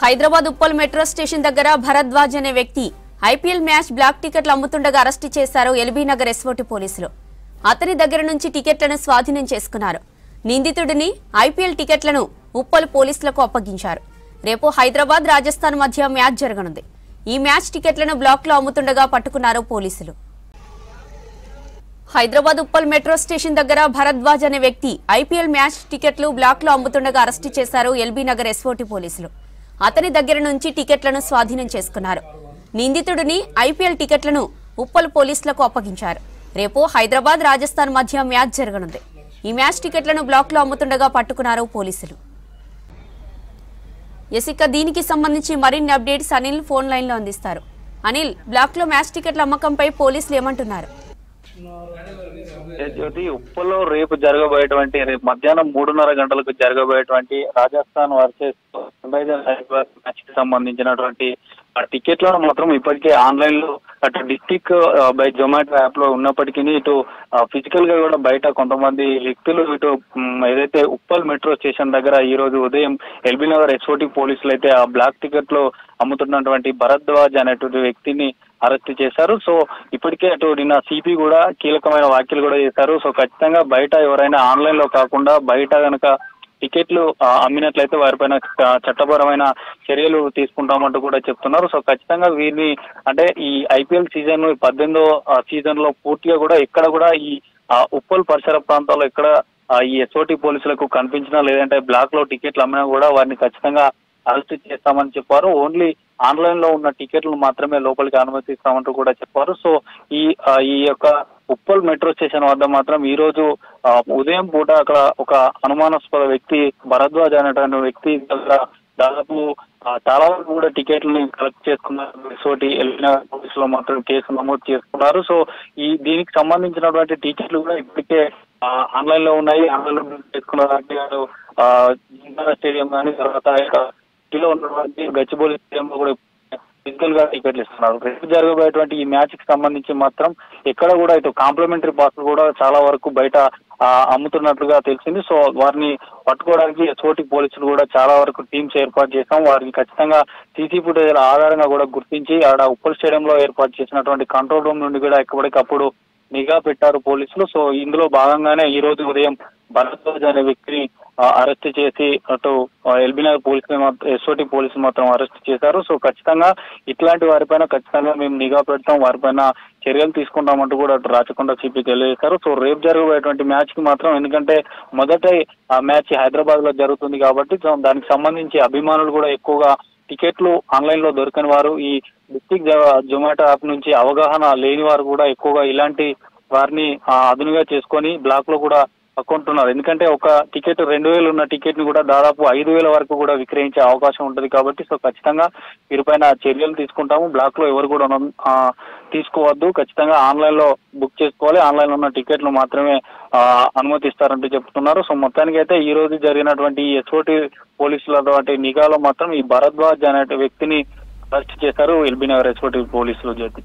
Hyderabad Uppal metro station దగ్గర భరద్వాజ్ అనే వ్యక్తి ఐపీఎల్ మ్యాచ్ బ్లాక్ టికెట్లు అమ్ముతుండగా అరెస్టు చేశారు ఎల్బీ నగర్ ఎస్ఓటీ పోలీసులు. అతని దగ్గర నుంచి టికెట్లను స్వాధీనం చేసుకున్నారు. నిందితుడిని ఐపీఎల్ టికెట్లను ఉప్పల్ పోలీసులకు అప్పగించారు. రేపు హైదరాబాద్ రాజస్థాన్ మధ్య మ్యాచ్ జరగనుంది. ఈ మ్యాచ్ టికెట్లను బ్లాక్ లో అమ్ముతుండగా పట్టుకున్నారు పోలీసులు. హైదరాబాద్ ఉప్పల్ మెట్రో స్టేషన్ దగ్గర భరద్వాజ్ అనే వ్యక్తి ఐపీఎల్ మ్యాచ్ టికెట్లు బ్లాక్ లో అమ్ముతుండగా అరెస్టు చేశారు ఎల్బీ నగర్ ఎస్ఓటీ పోలీసులు. అతని దగ్గర నుంచి టికెట్లను స్వాధీనం చేసుకున్నారు. నిందితుడిని ఐపీఎల్ టికెట్లను ఉప్పల్ పోలీసులకు అప్పగించారు. రేపు హైదరాబాద్ రాజస్థాన్ మధ్య మ్యాచ్ జరగనుంది. ఈ మ్యాచ్ టికెట్లను బ్లాక్ లో అమ్ముతుండగా పట్టుకున్నారు పోలీసులు. ఇక దీనికి సంబంధించి మరిన్ని అప్డేట్స్ అనిల్ ఫోన్ లైన్ లో అందిస్తారు. అనిల్, బ్లాక్ లో మ్యాచ్ టికెట్ల అమ్మకంపై పోలీసులు ఏమంటున్నారు? జ్యోతి, ఉప్పలో రేపు జరగబోయేటువంటి రేపు మధ్యాహ్నం 3:30 గంటలకు జరగబోయేటువంటి Rajasthan versus sunrisers Hyderabad match కి సంబంధించినటువంటి టికెట్లను మాత్రం ఇప్పటికే ఆన్లైన్ లో అటు డిస్టిక్ బై జొమాటో యాప్ లో ఉన్నప్పటికీ ఇటు ఫిజికల్ గా కూడా బయట కొంతమంది వ్యక్తులు ఇటు ఏదైతే ఉప్పల్ మెట్రో స్టేషన్ దగ్గర ఈ రోజు ఉదయం ఎల్బీ నగర్ ఎస్ఓటీ పోలీసులు అయితే ఆ బ్లాక్ టికెట్ లో అమ్ముతున్నటువంటి భరద్వాజ్ అనేటువంటి వ్యక్తిని అరెస్ట్ చేశారు. సో ఇప్పటికే అటు నిన్న సిపి కూడా కీలకమైన వ్యాఖ్యలు కూడా చేశారు. సో ఖచ్చితంగా బయట ఎవరైనా ఆన్లైన్ లో కాకుండా బయట కనుక టికెట్లు అమ్మినట్లయితే వారిపైన చట్టపరమైన చర్యలు తీసుకుంటామంటూ కూడా చెప్తున్నారు. సో ఖచ్చితంగా వీరిని అంటే ఈ ఐపీఎల్ సీజన్ 18వ సీజన్ లో పూర్తిగా కూడా ఎక్కడ కూడా ఈ ఉప్పల్ పరిసర ప్రాంతాల్లో ఎక్కడ ఈ ఎస్ఓటీ పోలీసులకు కనిపించినా లేదంటే బ్లాక్ లో టికెట్లు అమ్మినా కూడా వారిని ఖచ్చితంగా అరెస్ట్ చేస్తామని చెప్పారు. ఓన్లీ ఆన్లైన్ లో ఉన్న టికెట్లు మాత్రమే లోపలికి అనుమతిస్తామంటూ కూడా చెప్పారు. సో ఈ యొక్క ఉప్పల్ మెట్రో స్టేషన్ వద్ద మాత్రం ఈ రోజు ఉదయం పూట అక్కడ ఒక అనుమానాస్పద వ్యక్తి భరద్వాజ్ అనేటువంటి వ్యక్తి దగ్గర దాదాపు చాలా వరకు కూడా టికెట్లని కలెక్ట్ చేసుకున్నారు. ఎస్ఓటీ ఎల్బీ నగర్ పోలీసులో మాత్రం కేసు నమోదు చేసుకున్నారు. సో దీనికి సంబంధించినటువంటి టికెట్లు కూడా ఇప్పటికే ఆన్లైన్ లో ఉన్నాయి. ఆన్లైన్ లో చేసుకున్నటువంటి స్టేడియం కానీ తర్వాత లో ఉన్నటువంటి గచ్చిబౌలి స్టేడియంలో కూడా ఫిజికల్ గా టికెట్లు ఇస్తున్నారు. రేపు జరగబోయేటువంటి ఈ మ్యాచ్ కి సంబంధించి మాత్రం ఎక్కడ కూడా ఇటు కాంప్లిమెంటరీ పాస్లు కూడా చాలా వరకు బయట అమ్ముతున్నట్లుగా తెలిసింది. సో వారిని పట్టుకోవడానికి ఎస్ఓటీ పోలీసులు కూడా చాలా వరకు టీమ్స్ ఏర్పాటు చేశాం. వారిని ఖచ్చితంగా సీసీ ఫుటేజ్ ఆధారంగా కూడా గుర్తించి ఆడ ఉప్పల్ స్టేడియంలో ఏర్పాటు చేసినటువంటి కంట్రోల్ రూమ్ నుండి కూడా ఎప్పటికప్పుడు నిఘా పెట్టారు పోలీసులు. సో ఇందులో భాగంగానే ఈ రోజు ఉదయం భరద్వాజ్ అనే వ్యక్తిని అరెస్ట్ చేసి అటు ఎల్బీ నగర్ పోలీసులు ఎస్ఓటీ పోలీసులు మాత్రం అరెస్ట్ చేశారు. సో ఖచ్చితంగా ఇట్లాంటి వారిపైన ఖచ్చితంగా మేము నిఘా పెడతాం, వారిపైన చర్యలు తీసుకుంటామంటూ కూడా అటు రాచకొండ సిపి తెలియజేశారు. సో రేపు జరగబోయేటువంటి మ్యాచ్ కి మాత్రం ఎందుకంటే మొదట ఆ మ్యాచ్ హైదరాబాద్ లో జరుగుతుంది కాబట్టి దానికి సంబంధించి అభిమానులు కూడా ఎక్కువగా టికెట్లు ఆన్లైన్ లో దొరకని వారు ఈ డిస్టిక్ జొమాటో యాప్ నుంచి అవగాహన లేని వారు కూడా ఎక్కువగా ఇలాంటి వారిని అదునుగా చేసుకొని బ్లాక్ లో కూడా కొంటున్నారు. ఎందుకంటే ఒక టికెట్ 2000 ఉన్న టికెట్ ని కూడా దాదాపు 5000 వరకు కూడా విక్రయించే అవకాశం ఉంటుంది కాబట్టి సో ఖచ్చితంగా వీరిపైన చర్యలు తీసుకుంటాము. బ్లాక్ లో ఎవరు కూడా తీసుకోవద్దు, ఖచ్చితంగా ఆన్లైన్ లో బుక్ చేసుకోవాలి, ఆన్లైన్ లో ఉన్న టికెట్లు మాత్రమే అనుమతిస్తారంటూ చెప్తున్నారు. సో మొత్తానికి అయితే ఈ రోజు జరిగినటువంటి ఎస్ఓటీ పోలీసుల నిఘాలో మాత్రం ఈ భరద్వాజ్ అనే వ్యక్తిని అరెస్ట్ చేశారు ఎల్బీ నగర్ ఎస్ఓటీ పోలీసులు. జ్యోతి.